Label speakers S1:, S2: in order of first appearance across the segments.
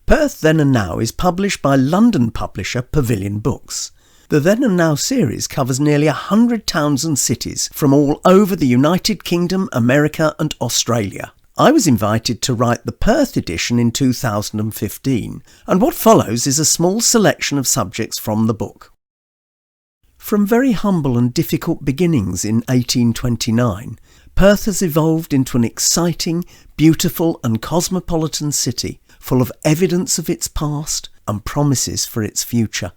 S1: Perth Then and Now is published by London publisher Pavilion Books. The Then and Now series covers nearly 100 towns and cities from all over the United Kingdom, America and Australia. I was invited to write the Perth edition in 2015, and what follows is a small selection of subjects from the book. From very humble and difficult beginnings in 1829, Perth has evolved into an exciting, beautiful and cosmopolitan city full of evidence of its past and promises for its future.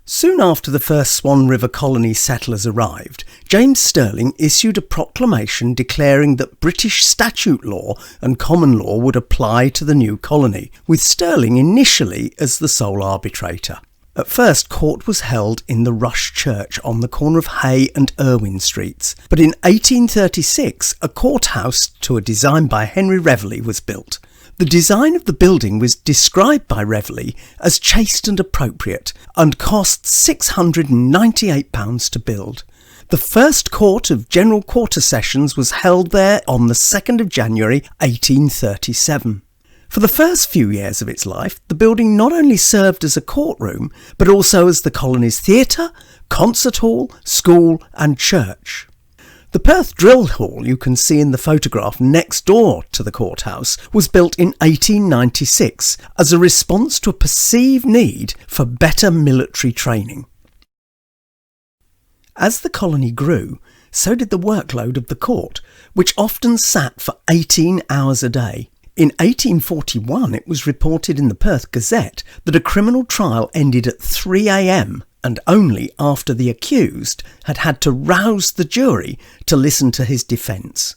S1: Soon after the first Swan River colony settlers arrived, James Stirling issued a proclamation declaring that British statute law and common law would apply to the new colony, with Stirling initially as the sole arbitrator. At first, court was held in the Rush Church on the corner of Hay and Irwin Streets, but in 1836 a courthouse to a design by Henry Reveley was built. The design of the building was described by Reveley as chaste and appropriate and cost £698 to build. The first court of General Quarter Sessions was held there on the 2nd of January 1837. For the first few years of its life, the building not only served as a courtroom, but also as the colony's theatre, concert hall, school and church. The Perth Drill Hall you can see in the photograph next door to the courthouse was built in 1896 as a response to a perceived need for better military training. As the colony grew, so did the workload of the court, which often sat for 18 hours a day. In 1841 it was reported in the Perth Gazette that a criminal trial ended at 3 a.m. and only after the accused had had to rouse the jury to listen to his defence.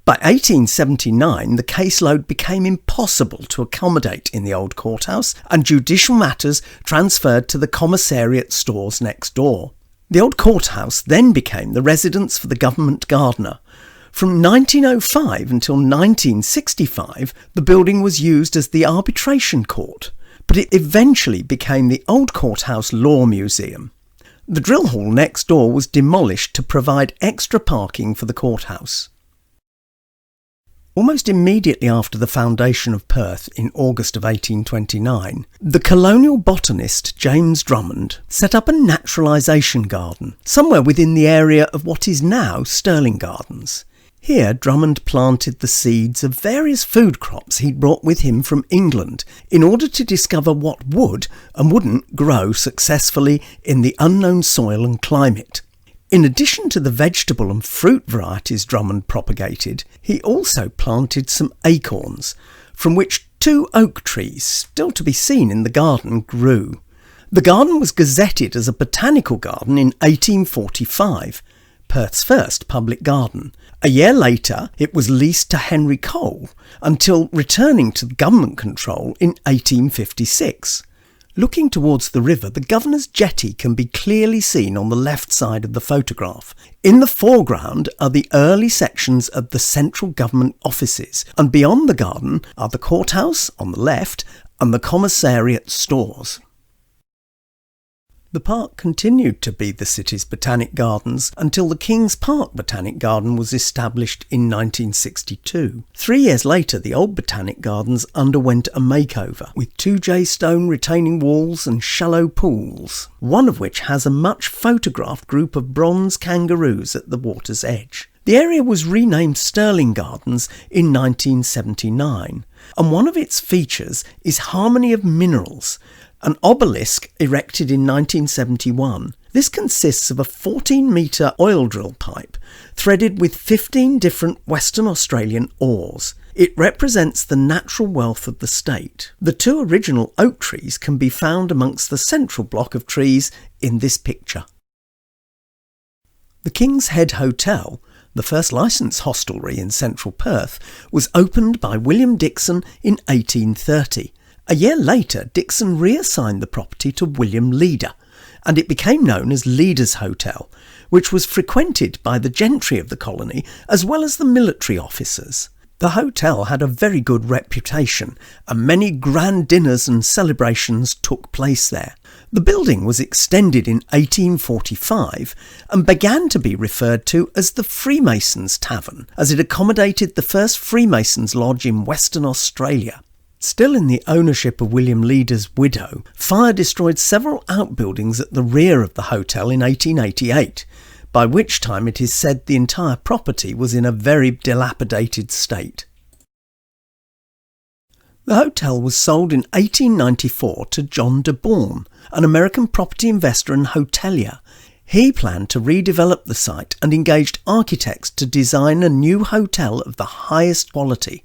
S1: By 1879 the caseload became impossible to accommodate in the old courthouse and judicial matters transferred to the commissariat stores next door. The old courthouse then became the residence for the government gardener. From 1905 until 1965, the building was used as the arbitration court, but it eventually became the Old Courthouse Law Museum. The drill hall next door was demolished to provide extra parking for the courthouse. Almost immediately after the foundation of Perth in August of 1829, the colonial botanist James Drummond set up a naturalisation garden somewhere within the area of what is now Stirling Gardens. Here Drummond planted the seeds of various food crops he'd brought with him from England in order to discover what would and wouldn't grow successfully in the unknown soil and climate. In addition to the vegetable and fruit varieties Drummond propagated, he also planted some acorns, from which 2 oak trees, still to be seen in the garden, grew. The garden was gazetted as a botanical garden in 1845, Perth's first public garden. A year later, it was leased to Henry Cole until returning to government control in 1856. Looking towards the river, the Governor's Jetty can be clearly seen on the left side of the photograph. In the foreground are the early sections of the central government offices, and beyond the garden are the courthouse on the left and the commissariat stores. The park continued to be the city's botanic gardens until the King's Park Botanic Garden was established in 1962. 3 years later, the old botanic gardens underwent a makeover, with 2 J-stone retaining walls and shallow pools, one of which has a much photographed group of bronze kangaroos at the water's edge. The area was renamed Stirling Gardens in 1979, and one of its features is Harmony of Minerals, an obelisk erected in 1971. This consists of a 14-metre oil drill pipe threaded with 15 different Western Australian ores. It represents the natural wealth of the state. The 2 original oak trees can be found amongst the central block of trees in this picture. The King's Head Hotel, the first licensed hostelry in central Perth, was opened by William Dixon in 1830. A year later, Dixon reassigned the property to William Leader, and it became known as Leader's Hotel, which was frequented by the gentry of the colony as well as the military officers. The hotel had a very good reputation, and many grand dinners and celebrations took place there. The building was extended in 1845 and began to be referred to as the Freemasons' Tavern, as it accommodated the first Freemasons' lodge in Western Australia. Still in the ownership of William Leader's widow, fire destroyed several outbuildings at the rear of the hotel in 1888, by which time it is said the entire property was in a very dilapidated state. The hotel was sold in 1894 to John de Bourne, an American property investor and hotelier. He planned to redevelop the site and engaged architects to design a new hotel of the highest quality.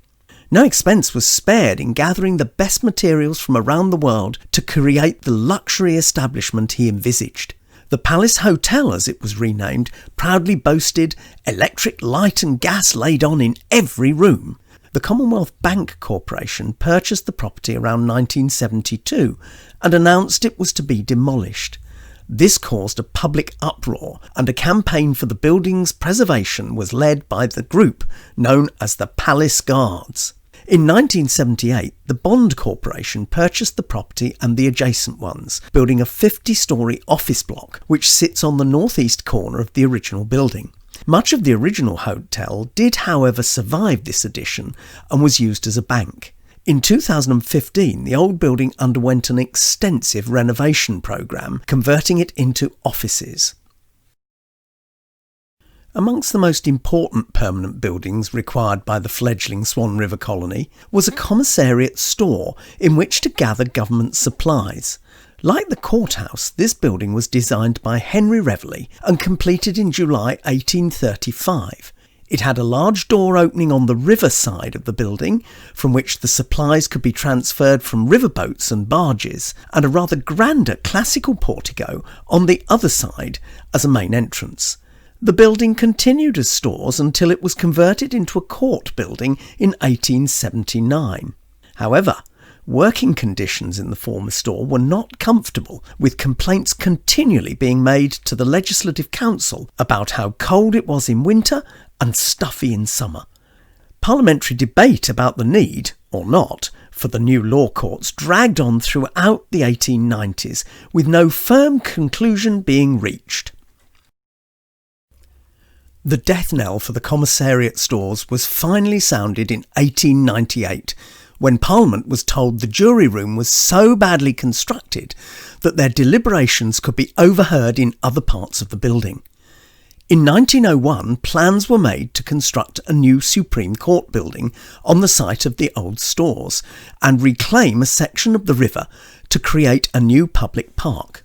S1: No expense was spared in gathering the best materials from around the world to create the luxury establishment he envisaged. The Palace Hotel, as it was renamed, proudly boasted electric light and gas laid on in every room. The Commonwealth Bank Corporation purchased the property around 1972 and announced it was to be demolished. This caused a public uproar, and a campaign for the building's preservation was led by the group known as the Palace Guards. In 1978, the Bond Corporation purchased the property and the adjacent ones, building a 50-storey office block which sits on the northeast corner of the original building. Much of the original hotel did, however, survive this addition and was used as a bank. In 2015, the old building underwent an extensive renovation programme, converting it into offices. Amongst the most important permanent buildings required by the fledgling Swan River colony was a commissariat store in which to gather government supplies. Like the courthouse, this building was designed by Henry Reveley and completed in July 1835. It had a large door opening on the river side of the building, from which the supplies could be transferred from riverboats and barges, and a rather grander classical portico on the other side as a main entrance. The building continued as stores until it was converted into a court building in 1879. However, working conditions in the former store were not comfortable, with complaints continually being made to the Legislative Council about how cold it was in winter and stuffy in summer. Parliamentary debate about the need, or not, for the new law courts dragged on throughout the 1890s, with no firm conclusion being reached. The death knell for the commissariat stores was finally sounded in 1898, when Parliament was told the jury room was so badly constructed that their deliberations could be overheard in other parts of the building. In 1901, plans were made to construct a new Supreme Court building on the site of the old stores and reclaim a section of the river to create a new public park.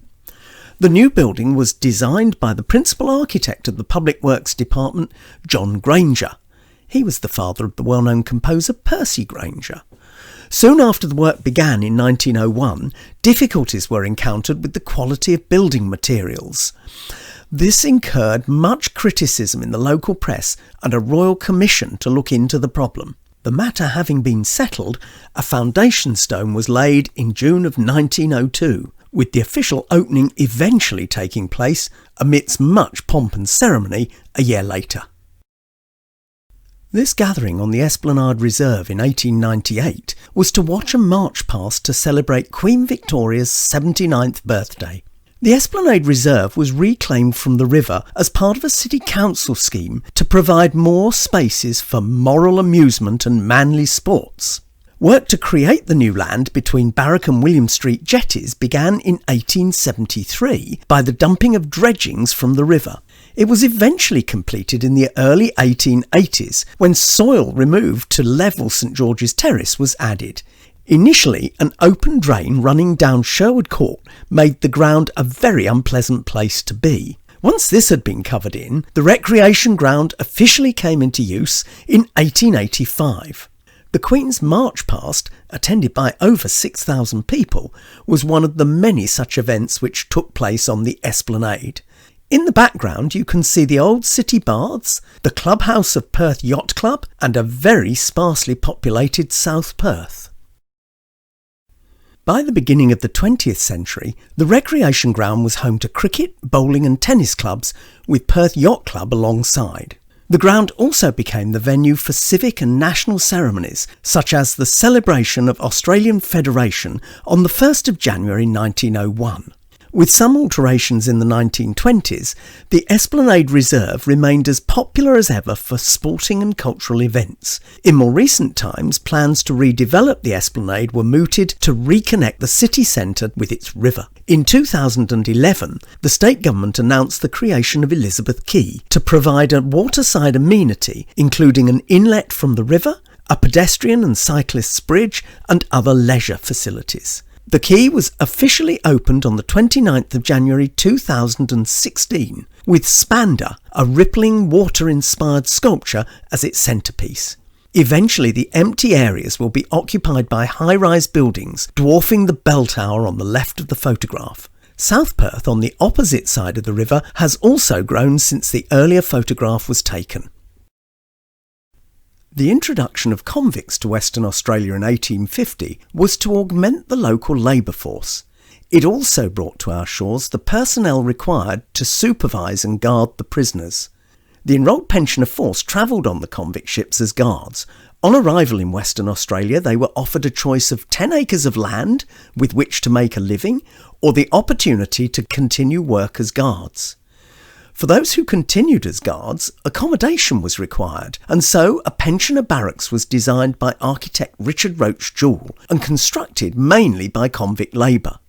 S1: The new building was designed by the principal architect of the Public Works Department, John Granger. He was the father of the well-known composer Percy Granger. Soon after the work began in 1901, difficulties were encountered with the quality of building materials. This incurred much criticism in the local press and a royal commission to look into the problem. The matter having been settled, a foundation stone was laid in June of 1902, with the official opening eventually taking place amidst much pomp and ceremony a year later. This gathering on the Esplanade Reserve in 1898 was to watch a march past to celebrate Queen Victoria's 79th birthday. The Esplanade Reserve was reclaimed from the river as part of a city council scheme to provide more spaces for moral amusement and manly sports. Work to create the new land between Barrack and William Street jetties began in 1873 by the dumping of dredgings from the river. It was eventually completed in the early 1880s when soil removed to level St George's Terrace was added. Initially, an open drain running down Sherwood Court made the ground a very unpleasant place to be. Once this had been covered in, the recreation ground officially came into use in 1885. The Queen's March Past, attended by over 6,000 people, was one of the many such events which took place on the Esplanade. In the background you can see the old city baths, the clubhouse of Perth Yacht Club, and a very sparsely populated South Perth. By the beginning of the 20th century, the recreation ground was home to cricket, bowling and tennis clubs, with Perth Yacht Club alongside. The ground also became the venue for civic and national ceremonies, such as the celebration of Australian Federation on the 1st of January 1901. With some alterations in the 1920s, the Esplanade Reserve remained as popular as ever for sporting and cultural events. In more recent times, plans to redevelop the Esplanade were mooted to reconnect the city centre with its river. In 2011, the state government announced the creation of Elizabeth Quay to provide a waterside amenity, including an inlet from the river, a pedestrian and cyclists bridge, and other leisure facilities. The quay was officially opened on the 29th of January 2016, with Spanda, a rippling water-inspired sculpture, as its centrepiece. Eventually, the empty areas will be occupied by high-rise buildings, dwarfing the bell tower on the left of the photograph. South Perth, on the opposite side of the river, has also grown since the earlier photograph was taken. The introduction of convicts to Western Australia in 1850 was to augment the local labour force. It also brought to our shores the personnel required to supervise and guard the prisoners. The enrolled pensioner force travelled on the convict ships as guards. On arrival in Western Australia, they were offered a choice of 10 acres of land with which to make a living, or the opportunity to continue work as guards. For those who continued as guards, accommodation was required, and so a pensioner barracks was designed by architect Richard Roach Jewell and constructed mainly by convict labour.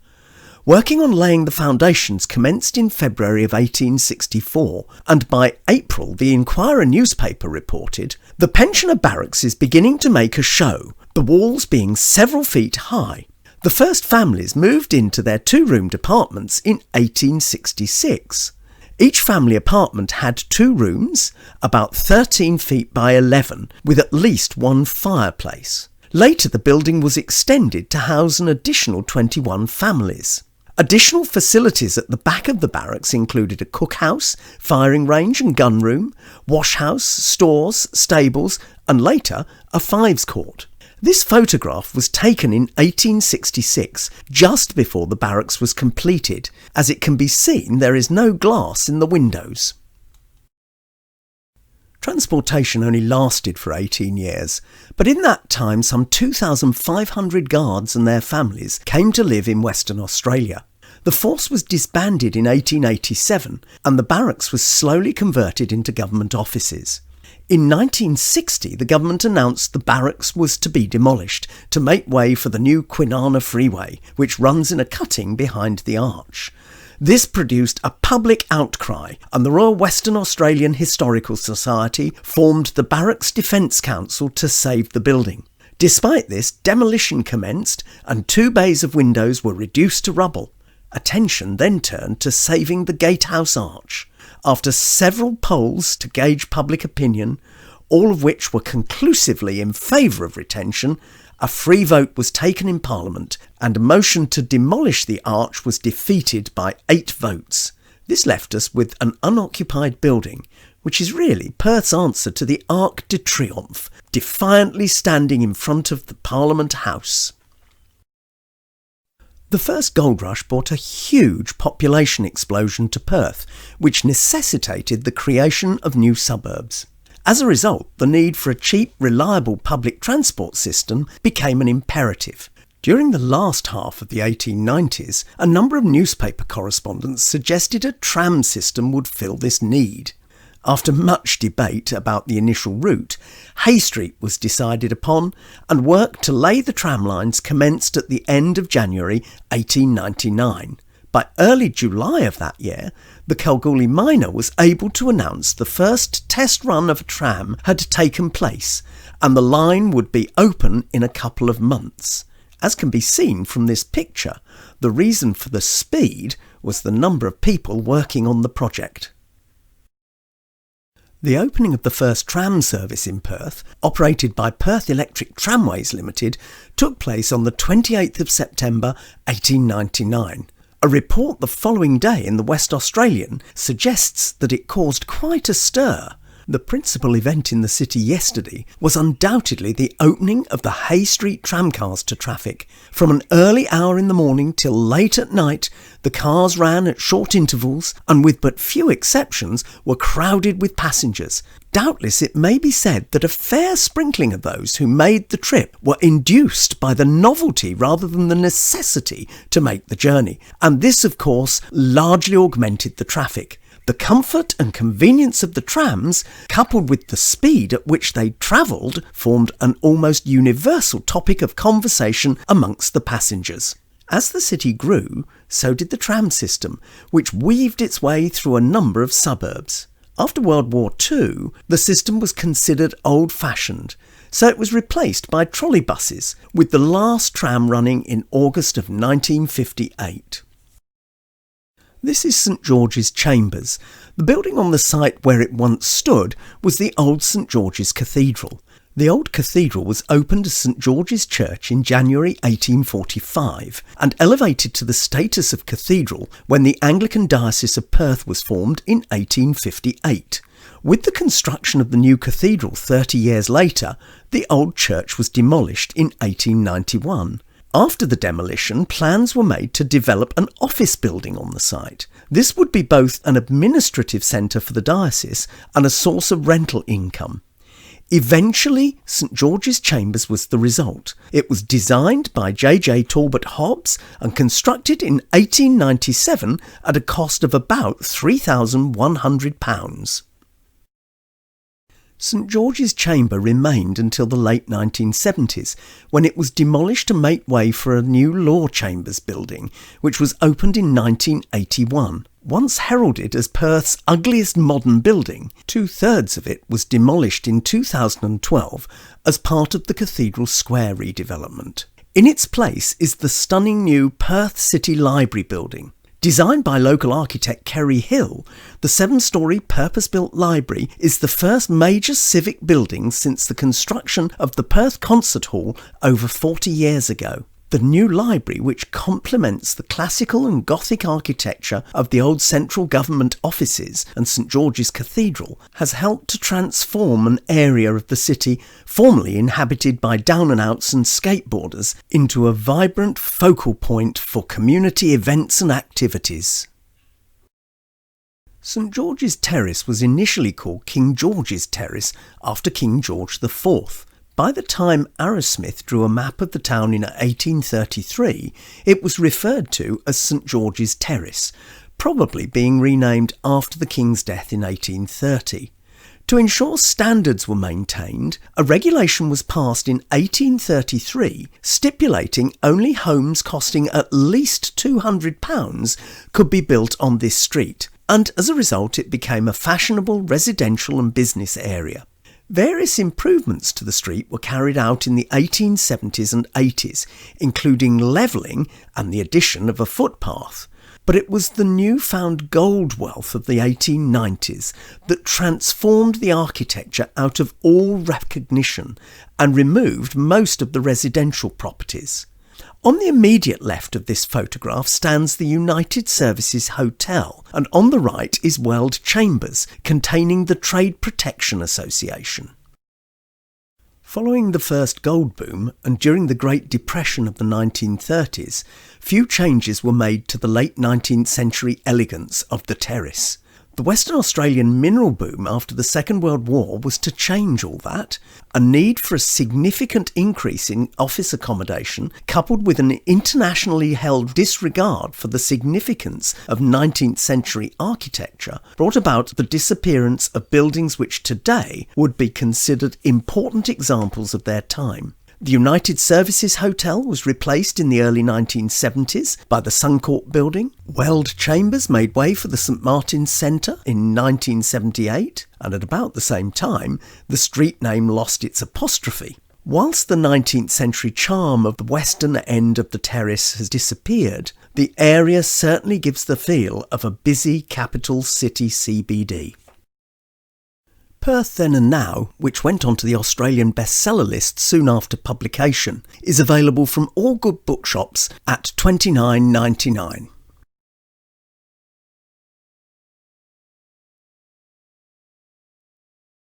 S1: Working on laying the foundations commenced in February of 1864, and by April the Inquirer newspaper reported, "The pensioner barracks is beginning to make a show, the walls being several feet high." The first families moved into their two-roomed apartments in 1866. Each family apartment had 2 rooms, about 13 feet by 11, with at least one fireplace. Later the building was extended to house an additional 21 families. Additional facilities at the back of the barracks included a cookhouse, firing range and gun room, washhouse, stores, stables, and later a fives court. This photograph was taken in 1866, just before the barracks was completed. As it can be seen, there is no glass in the windows. Transportation only lasted for 18 years, but in that time some 2,500 guards and their families came to live in Western Australia. The force was disbanded in 1887, and the barracks was slowly converted into government offices. In 1960, the government announced the barracks was to be demolished to make way for the new Kwinana Freeway, which runs in a cutting behind the arch. This produced a public outcry, and the Royal Western Australian Historical Society formed the Barracks Defence Council to save the building. Despite this, demolition commenced, and 2 bays of windows were reduced to rubble. Attention then turned to saving the gatehouse arch. After several polls to gauge public opinion, all of which were conclusively in favour of retention, a free vote was taken in Parliament, and a motion to demolish the arch was defeated by 8 votes. This left us with an unoccupied building, which is really Perth's answer to the Arc de Triomphe, defiantly standing in front of the Parliament House. The first gold rush brought a huge population explosion to Perth, which necessitated the creation of new suburbs. As a result, the need for a cheap, reliable public transport system became an imperative. During the last half of the 1890s, a number of newspaper correspondents suggested a tram system would fill this need. After much debate about the initial route, Hay Street was decided upon, and work to lay the tram lines commenced at the end of January 1899. By early July of that year, the Kalgoorlie Miner was able to announce the first test run of a tram had taken place, and the line would be open in a couple of months. As can be seen from this picture, the reason for the speed was the number of people working on the project. The opening of the first tram service in Perth, operated by Perth Electric Tramways Limited, took place on the 28th of September 1899. A report the following day in the West Australian suggests that it caused quite a stir. The principal event in the city yesterday was undoubtedly the opening of the Hay Street tramcars to traffic. From an early hour in the morning till late at night, the cars ran at short intervals and with but few exceptions were crowded with passengers. Doubtless it may be said that a fair sprinkling of those who made the trip were induced by the novelty rather than the necessity to make the journey, and this of course largely augmented the traffic. The comfort and convenience of the trams, coupled with the speed at which they travelled, formed an almost universal topic of conversation amongst the passengers. As the city grew, so did the tram system, which weaved its way through a number of suburbs. After World War II, the system was considered old-fashioned, so it was replaced by trolley buses, with the last tram running in August of 1958. This is St George's Chambers. The building on the site where it once stood was the old St George's Cathedral. The old cathedral was opened as St George's Church in January 1845 and elevated to the status of cathedral when the Anglican Diocese of Perth was formed in 1858. With the construction of the new cathedral 30 years later, the old church was demolished in 1891. After the demolition, plans were made to develop an office building on the site. This would be both an administrative centre for the diocese and a source of rental income. Eventually, St George's Chambers was the result. It was designed by J.J. Talbot Hobbs and constructed in 1897 at a cost of about £3,100. St George's Chamber remained until the late 1970s, when it was demolished to make way for a new Law Chambers building, which was opened in 1981. Once heralded as Perth's ugliest modern building, 2/3 of it was demolished in 2012 as part of the Cathedral Square redevelopment. In its place is the stunning new Perth City Library building. Designed by local architect Kerry Hill, the 7-storey purpose-built library is the first major civic building since the construction of the Perth Concert Hall over 40 years ago. The new library, which complements the classical and Gothic architecture of the old central government offices and St George's Cathedral, has helped to transform an area of the city formerly inhabited by down-and-outs and skateboarders into a vibrant focal point for community events and activities. St George's Terrace was initially called King George's Terrace after King George IV. By the time Arrowsmith drew a map of the town in 1833, it was referred to as St George's Terrace, probably being renamed after the King's death in 1830. To ensure standards were maintained, a regulation was passed in 1833 stipulating only homes costing at least £200 could be built on this street, and as a result it became a fashionable residential and business area. Various improvements to the street were carried out in the 1870s and 80s, including levelling and the addition of a footpath. But it was the newfound gold wealth of the 1890s that transformed the architecture out of all recognition and removed most of the residential properties. On the immediate left of this photograph stands the United Services Hotel, and on the right is Weld Chambers, containing the Trade Protection Association. Following the first gold boom and during the Great Depression of the 1930s, few changes were made to the late 19th century elegance of the terrace. The Western Australian mineral boom after the Second World War was to change all that. A need for a significant increase in office accommodation, coupled with an internationally held disregard for the significance of 19th century architecture, brought about the disappearance of buildings which today would be considered important examples of their time. The United Services Hotel was replaced in the early 1970s by the Suncorp building. Weld Chambers made way for the St Martin's Centre in 1978, and at about the same time, the street name lost its apostrophe. Whilst the 19th century charm of the western end of the terrace has disappeared, the area certainly gives the feel of a busy capital city CBD. Perth Then and Now, which went onto the Australian bestseller list soon after publication, is available from all good bookshops at $29.99.